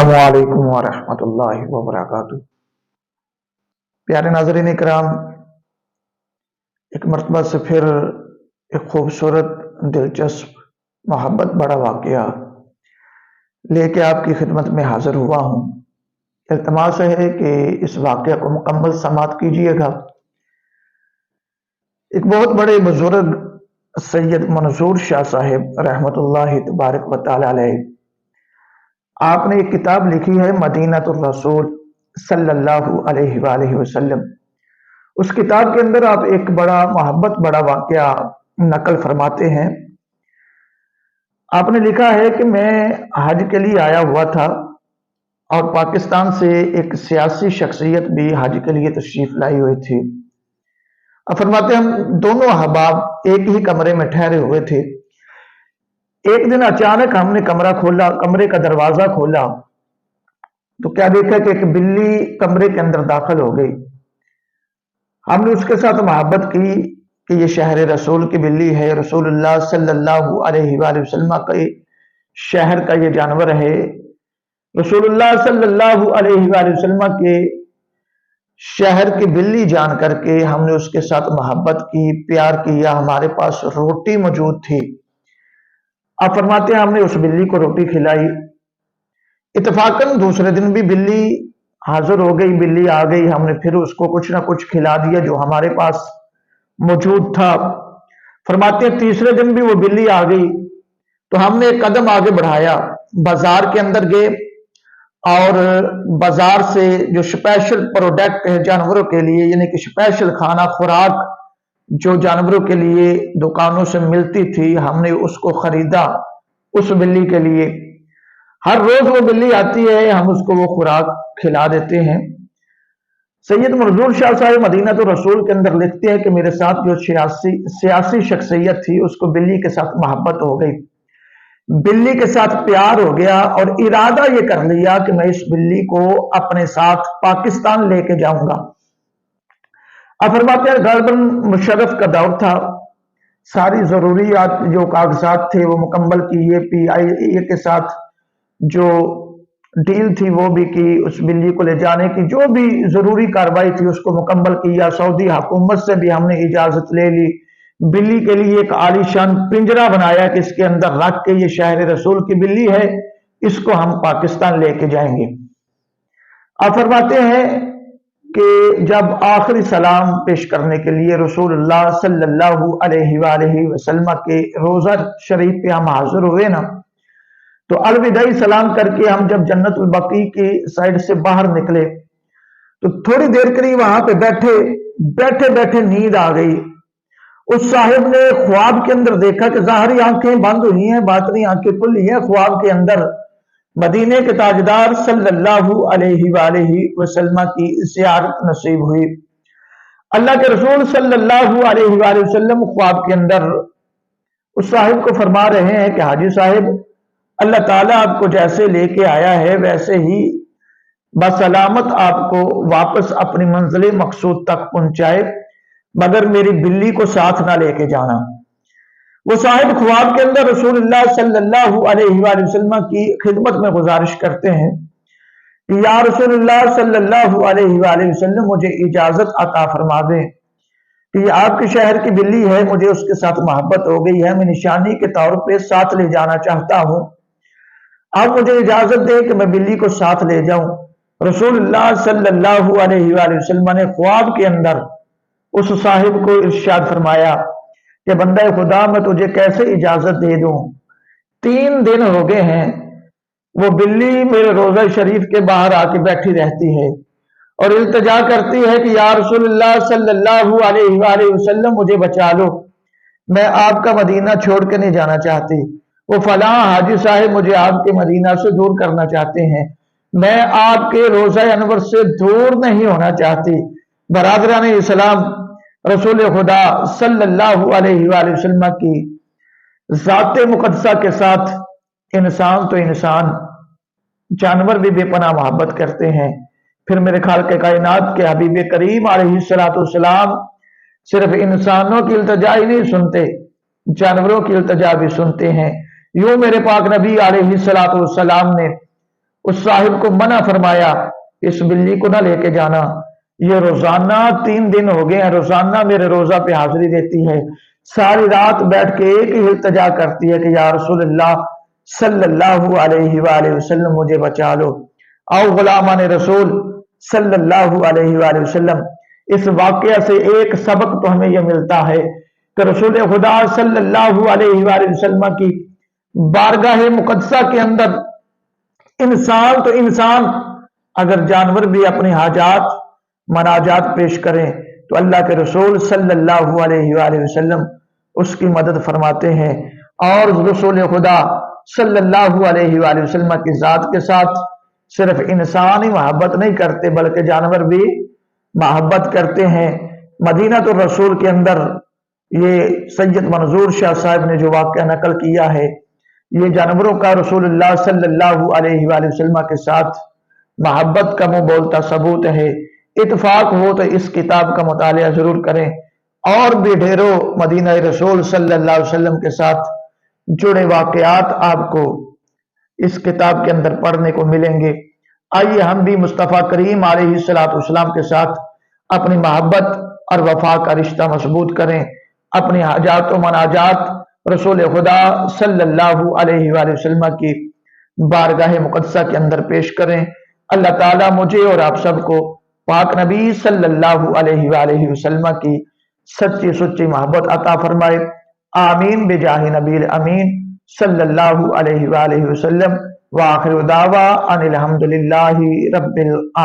अस्सलामु अलैकुम वरहमतुल्लाहि वबरकातुहू। प्यारे नाज़रीन इकराम, एक मरतबा से फिर एक खूबसूरत, दिलचस्प, मोहब्बत बड़ा वाक़या लेके आपकी खिदमत में हाजिर हुआ हूँ। इल्तमास है कि इस वाक़या को मुकम्मल समाअत कीजिएगा। एक बहुत बड़े बुजुर्ग सैयद मंसूर शाह साहिब रहमतुल्लाहि तबारक व तआला अलैह, आपने एक किताब लिखी है मदीनतुर रसूल सल्लल्लाहु अलैहि वसल्लम। उस किताब के अंदर आप एक बड़ा मोहब्बत बड़ा वाक़या नकल फरमाते हैं। आपने लिखा है कि मैं हज के लिए आया हुआ था और पाकिस्तान से एक सियासी शख्सियत भी हज के लिए तशरीफ लाई हुई थी। अब फरमाते हम दोनों अहबाब एक ही कमरे में ठहरे हुए थे। एक दिन अचानक हमने कमरे का दरवाजा खोला तो क्या देखा कि एक बिल्ली कमरे के अंदर दाखिल हो गई। हमने उसके साथ मोहब्बत की कि ये शहर रसूल की बिल्ली है, रसूलुल्लाह सल्लल्लाहु अलैहि वसल्लम के शहर का ये जानवर है। रसूलुल्लाह सल्लल्लाहु अलैहि वसल्लम के शहर की बिल्ली जान करके हमने उसके साथ मोहब्बत की, प्यार किया। हमारे पास रोटी मौजूद थी। आप फरमाते हैं हमने उस बिल्ली को रोटी खिलाई। इत्तेफाकन दूसरे दिन भी बिल्ली हाजिर हो गई, बिल्ली आ गई। हमने फिर उसको कुछ ना कुछ खिला दिया जो हमारे पास मौजूद था। फरमाते हैं तीसरे दिन भी वो बिल्ली आ गई तो हमने एक कदम आगे बढ़ाया, बाजार के अंदर गए और बाजार से जो स्पेशल प्रोडक्ट है जानवरों के लिए, यानी कि स्पेशल खाना खुराक जो जानवरों के लिए दुकानों से मिलती थी, हमने उसको खरीदा उस बिल्ली के लिए। हर रोज वो बिल्ली आती है, हम उसको वो खुराक खिला देते हैं। सैयद मंसूर शाह साहिब मदीनतुर रसूल के अंदर लिखते हैं कि मेरे साथ जो सियासी शख्सियत थी उसको बिल्ली के साथ मोहब्बत हो गई, बिल्ली के साथ प्यार हो गया और इरादा ये कर लिया कि मैं इस बिल्ली को अपने साथ पाकिस्तान लेके जाऊंगा। अब फरमाते हैं गवर्नर मुशर्रफ का दौर था, सारी जरूरियात जो कागजात थे वो मुकम्मल किए, PIA के साथ जो डील थी वो भी की, उस बिल्ली को ले जाने की जो भी जरूरी कार्रवाई थी उसको मुकम्मल किया। सऊदी हुकूमत से भी हमने इजाजत ले ली। बिल्ली के लिए एक आलीशान पिंजरा बनाया कि इसके अंदर रख के ये शहर रसूल की बिल्ली है, इसको हम पाकिस्तान लेके जाएंगे। आप फरमाते हैं कि जब आखिरी सलाम पेश करने के लिए रसूलुल्लाह सल्लल्लाहु अलैहि वसल्लम के रोजा शरीफ पे हम हाजिर हुए ना, तो अलविदाई सलाम करके हम जब जन्नतुल बकी की साइड से बाहर निकले तो थोड़ी देर के लिए वहां पे बैठे बैठे नींद आ गई। उस साहिब ने ख्वाब के अंदर देखा कि ज़ाहरी आंखें बंद हुई हैं, बातनी आंखें खुली हैं। ख्वाब के अंदर मदीने के ताजदार सल्लल्लाहु अलैहि वसल्लम की ज़ियारत नसीब हुई। अल्लाह के रसूल सल्लल्लाहु अलैहि वसल्लम ख्वाब के अंदर उस साहिब को फरमा रहे हैं कि हाजी साहिब, अल्लाह ताला आपको जैसे लेके आया है वैसे ही बसलामत आपको वापस अपनी मंजिल मकसूद तक पहुंचाए, मगर मेरी बिल्ली को साथ ना लेके जाना। वो साहिब ख्वाब के अंदर रसूलुल्लाह सल्लल्लाहु अलैहि वसल्लम की खिदमत में गुजारिश करते हैं कि या रसूलुल्लाह सल्लल्लाहु अलैहि वसल्लम, मुझे इजाजत अता फरमा दें कि आपके शहर की बिल्ली है, मुझे उसके साथ मोहब्बत हो गई है, मैं निशानी के तौर पे साथ ले जाना चाहता हूं। आप मुझे इजाजत दें कि मैं बिल्ली को साथ ले जाऊं। रसूलुल्लाह सल्लल्लाहु अलैहि वसल्लम ने ख्वाब के अंदर उस साहिब को इरशाद फरमाया कि बंदा खुदा, मैं तुझे कैसे इजाजत दे दूं? 3 दिन हो गए हैं वो बिल्ली मेरे रोजा शरीफ के बाहर आके बैठी रहती है और इल्तिजा करती है कि या रसूलुल्लाह सल्लल्लाहु अलैहि वसल्लम, मुझे बचा लो, मैं आपका मदीना छोड़ के नहीं जाना चाहती। वो फलां हाजी साहिब मुझे आपके मदीना से दूर करना चाहते हैं, मैं आपके रोजा अनवर से दूर नहीं होना चाहती। बरादरान इस्लाम, रसूल खुदा सल्लल्लाहु अलैहि वसल्लम की ज़ाते मुक़द्दसा के साथ इंसान तो इंसान, जानवर भी बेपनाह मोहब्बत करते हैं। फिर मेरे खालिक़ कायनात के हबीब करीम अलैहिस्सलाम सिर्फ इंसानों की इल्तिजा ही नहीं सुनते, जानवरों की इल्तिजा भी सुनते हैं। यूं मेरे पाक नबी अलैहिस्सलाम ने اس صاحب کو منع فرمایا اس بلی کو نہ لے کے جانا، یہ روزانہ 3 دن ہو گئے ہیں روزانہ میرے روزہ پہ حاضری دیتی ہے، ساری رات بیٹھ کے ایک ہی التجا کرتی ہے کہ یا رسول اللہ صلی اللہ علیہ وآلہ وسلم مجھے بچا لو۔ آؤ غلامان رسول صلی اللہ علیہ وآلہ وسلم، اس واقعہ سے ایک سبق تو ہمیں یہ ملتا ہے کہ رسول خدا صلی اللہ علیہ وآلہ وسلم کی بارگاہ مقدسہ کے اندر انسان تو انسان، اگر جانور بھی اپنی حاجات مناجات پیش کریں تو اللہ کے رسول صلی اللہ علیہ وآلہ وسلم اس کی مدد فرماتے ہیں، اور رسول خدا صلی اللہ علیہ وآلہ وسلم کی ذات کے ساتھ صرف انسان ہی محبت نہیں کرتے بلکہ جانور بھی محبت کرتے ہیں۔ مدینہ الرسول کے اندر یہ سید منظور شاہ صاحب نے جو واقعہ نقل کیا ہے، یہ جانوروں کا رسول اللہ صلی اللہ علیہ وآلہ وسلم کے ساتھ محبت کا منہ بولتا ثبوت ہے۔ اتفاق ہو تو اس کتاب کا مطالعہ ضرور کریں، اور بھی ڈھیروں مدینہ رسول صلی اللہ علیہ وسلم کے ساتھ جڑے واقعات آپ کو اس کتاب کے اندر پڑھنے کو ملیں گے۔ آئیے ہم بھی مصطفیٰ کریم علیہ الصلوۃ والسلام کے ساتھ اپنی محبت اور وفا کا رشتہ مضبوط کریں، اپنی حاجات و مناجات رسول خدا صلی اللہ علیہ وآلہ وسلم کی بارگاہ مقدسہ کے اندر پیش کریں۔ اللہ تعالیٰ مجھے اور آپ سب کو پاک نبی صلی اللہ علیہ وآلہ وسلم کی سچی سچی محبت عطا فرمائے، آمین بجاہ نبی الامین صلی اللہ علیہ وآلہ وسلم، وآخر دعویٰ ان الحمدللہ رب العالمین۔